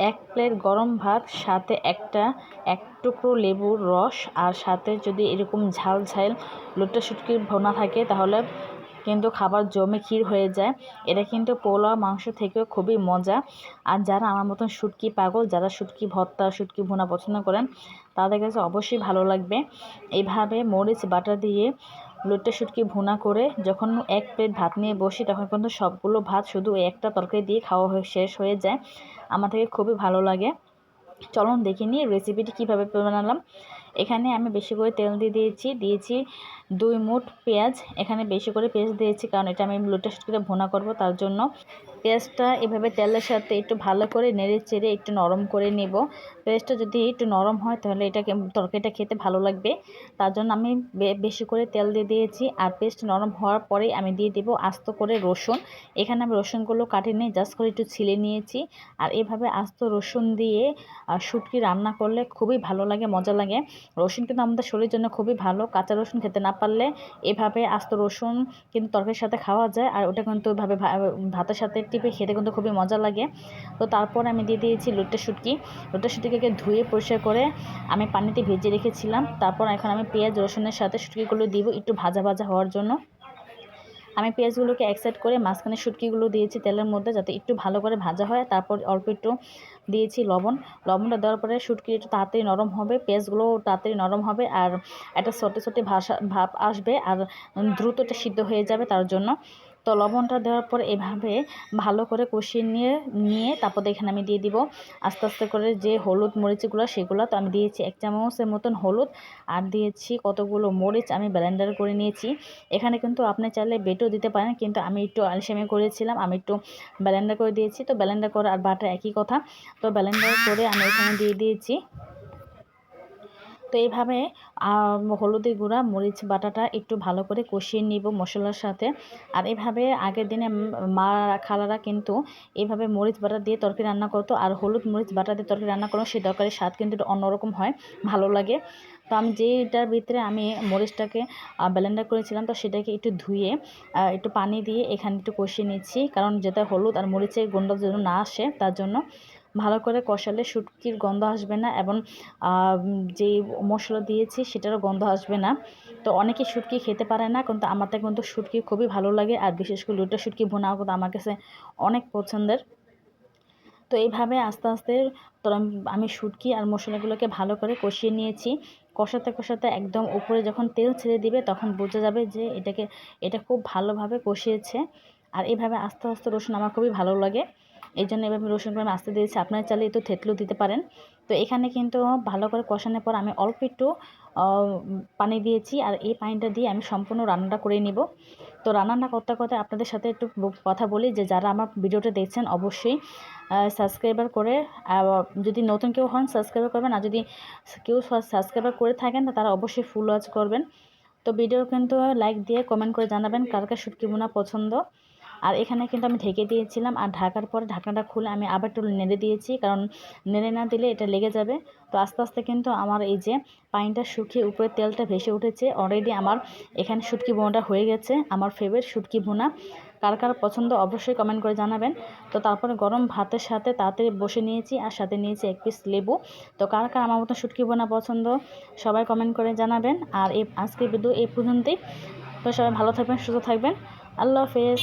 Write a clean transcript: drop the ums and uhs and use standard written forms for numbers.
এক প্লেট গরম ভাত, সাথে এক টুকরো লেবুর রস, আর সাথে যদি এরকম ঝাল ঝাল লোটে শুটকির ভুনা থাকে তাহলে কিন্তু খাবার জমে ক্ষীর হয়ে যায়। এটা কিন্তু পোলাও মাংস থেকেও খুবই মজা। আর যারা আমার মতন শুটকি পাগল, যারা শুটকি ভর্তা শুটকি ভুনা পছন্দ করেন, তাদের কাছে অবশ্যই ভালো লাগবে। এইভাবে মরিচ বাটা দিয়ে লোটে শুটকি ভুনা করে যখন এক প্লেট ভাত নিয়ে বসি, তখন কিন্তু সবগুলো ভাত শুধু একটা তরকারি দিয়ে খাওয়া শেষ হয়ে যায়। আমার থেকে খুবই ভালো লাগে। চলুন দেখে নিই রেসিপিটি কীভাবে বানালাম। এখানে আমি বেশি করে তেল দিয়েছি 2 মুঠ পেঁয়াজ। এখানে বেশি করে পেঁয়াজ দিয়েছি কারণ এটা আমি লোটে শুটকিটা ভুনা করব, তার জন্য। পেঁয়াজটা এভাবে তেলের সাথে একটু ভালো করে নেড়ে চেড়ে একটু নরম করে নেব। পেঁয়াজটা যদি একটু নরম হয় তাহলে এটাকে তরকারিটা খেতে ভালো লাগবে, তার জন্য আমি বেশি করে তেল দিয়েছি। আর পেস্ট নরম হওয়ার পরেই আমি দিয়ে দেবো আস্ত করে রসুন। এখানে আমি রসুনগুলো কাটিয়ে জাস্ট করে একটু ছিলে নিয়েছি। আর এভাবে আস্ত রসুন দিয়ে শুটকি রান্না করলে খুবই ভালো লাগে, মজা লাগে। রসুন কিন্তু আমাদের শরীরের জন্য খুবই ভালো। কাঁচা রসুন খেতে না পারলে এভাবে আস্ত রসুন কিন্তু তরকারির সাথে খাওয়া যায়, আর ওটা কিন্তু ওইভাবে ভাতের সাথে টিপে খেতে কিন্তু খুবই মজা লাগে। তো তারপর আমি দিয়ে দিয়েছি লোটে শুটকিকে ধুয়ে পরিষ্কার করে আমি পানিতে ভেজে রেখেছিলাম। তারপর এখন আমি পেঁয়াজ রসুনের সাথে শুটকিগুলো দিব একটু ভাজা ভাজা হওয়ার জন্য। আমি পেঁয়াজগুলোকে এক সাইড করে মাঝখানে শুটকিগুলো দিয়েছি তেলের মধ্যে, যাতে একটু ভালো করে ভাজা হয়। তারপর অল্প একটু দিয়েছি লবণটা দেওয়ার পরে শুটকি একটু তাড়াতাড়ি নরম হবে, পেঁয়াজগুলো তাড়াতাড়ি নরম হবে, আর একটা ছোটে ছোটে ভাব আসবে, আর দ্রুত এটা সিদ্ধ হয়ে যাবে, তার জন্য। তো লবণটা দেওয়ার পর এভাবে ভালো করে কষিয়ে নিয়ে তারপর এখানে আমি দিয়ে দিব আস্তে আস্তে করে যে হলুদ মরিচগুলো, সেগুলো তো আমি দিয়েছি 1 চামচের মতন হলুদ, আর দিয়েছি কতগুলো মরিচ আমি ব্লেন্ডার করে নিয়েছি। এখানে কিন্তু আপনি চাইলে বেটেও দিতে পারেন, কিন্তু আমি একটু আলসেমি করেছিলাম, আমি একটু ব্লেন্ডার করে দিয়েছি। তো ব্লেন্ডার করে আর বাটা একই কথা। তো ব্লেন্ডার করে আমি এখানে দিয়ে দিয়েছি। তো এইভাবে হলুদের গুঁড়া মরিচ বাটাটা একটু ভালো করে কষিয়ে নিব মশলার সাথে। আর এভাবে আগের দিনে মা খালারা কিন্তু এইভাবে মরিচ বাটা দিয়ে তরকারি রান্না করতো, আর হলুদ মরিচ বাটা দিয়ে তরকারি রান্না করো, সেই তরকারির স্বাদ কিন্তু একটু অন্যরকম হয়, ভালো লাগে। তো আমি যেটার ভিতরে আমি মরিচটাকে ব্লেন্ডার করেছিলাম, তো সেটাকে একটু ধুয়ে একটু পানি দিয়ে এখানে একটু কষিয়ে নিচ্ছি, কারণ যাতে হলুদ আর মরিচের গন্ধ যেন না আসে, তার জন্য। ভালো করে কষালে শুটকির গন্ধ আসবে না, এবং যে মশলা দিয়েছি সেটারও গন্ধ আসবে না। তো অনেকে শুটকি খেতে পারে না, কিন্তু আমারটা কিন্তু শুটকি খুবই ভালো লাগে, আর বিশেষ করে লোটে শুটকি ভুনাও কিন্তু আমার কাছে অনেক পছন্দের। তো এইভাবে আস্তে আস্তে তো আমি শুটকি আর মশলাগুলোকে ভালো করে কষিয়ে নিয়েছি। কষাতে কষাতে একদম উপরে যখন তেল ছেড়ে দিবে, তখন বোঝা যাবে যে এটা খুব ভালোভাবে কষিয়েছে। আর এইভাবে আস্তে আস্তে রসুন আমার খুবই ভালো লাগে, এই জন্য এভাবে রসুনগুলো আমি আস্তে দিয়েছি। আপনারা চাইলে একটু থেতলেও দিতে পারেন। তো এখানে কিন্তু ভালো করে কষানোর পর আমি অল্প একটু পানি দিয়েছি, আর এই পানিটা দিয়ে আমি সম্পূর্ণ রান্নাটা করে নিব। তো রান্নাটা করতে করতে আপনাদের সাথে একটু কথা বলি, যে যারা আমার ভিডিওটা দেখছেন অবশ্যই সাবস্ক্রাইবার করে, যদি নতুন কেউ হন সাবস্ক্রাইবার করবেন, আর যদি কেউ সাবস্ক্রাইবার করে থাকেন তারা অবশ্যই ফুল ওয়াচ করবেন। তো ভিডিও কিন্তু লাইক দিয়ে কমেন্ট করে জানাবেন কার কার শুটকি ভুনা পছন্দ। আর এখানে কিন্তু আমি ঢেকে দিয়েছিলাম, আর ঢাকার পরে ঢাকনাটা খুলে আমি আবার একটু নেড়ে দিয়েছি, কারণ নেড়ে না দিলে এটা লেগে যাবে। তো আস্তে আস্তে কিন্তু আমার এই যে পানিটা শুকিয়ে উপরে তেলটা ভেসে উঠেছে, অলরেডি আমার এখানে শুটকি ভুনাটা হয়ে গেছে। আমার ফেভারিট শুটকি ভুনা, কার কার পছন্দ অবশ্যই কমেন্ট করে জানাবেন। তো তারপরে গরম ভাতের সাথে তাড়াতাড়ি বসে নিয়েছি, আর সাথে নিয়েছি 1 পিস লেবু। তো কার কার আমার মতো শুটকি ভুনা পছন্দ সবাই কমেন্ট করে জানাবেন। আর আজকের ভিডিও এই পর্যন্তই। তো সবাই ভালো থাকবেন, সুস্থ থাকবেন। আল্লাহ হাফেজ।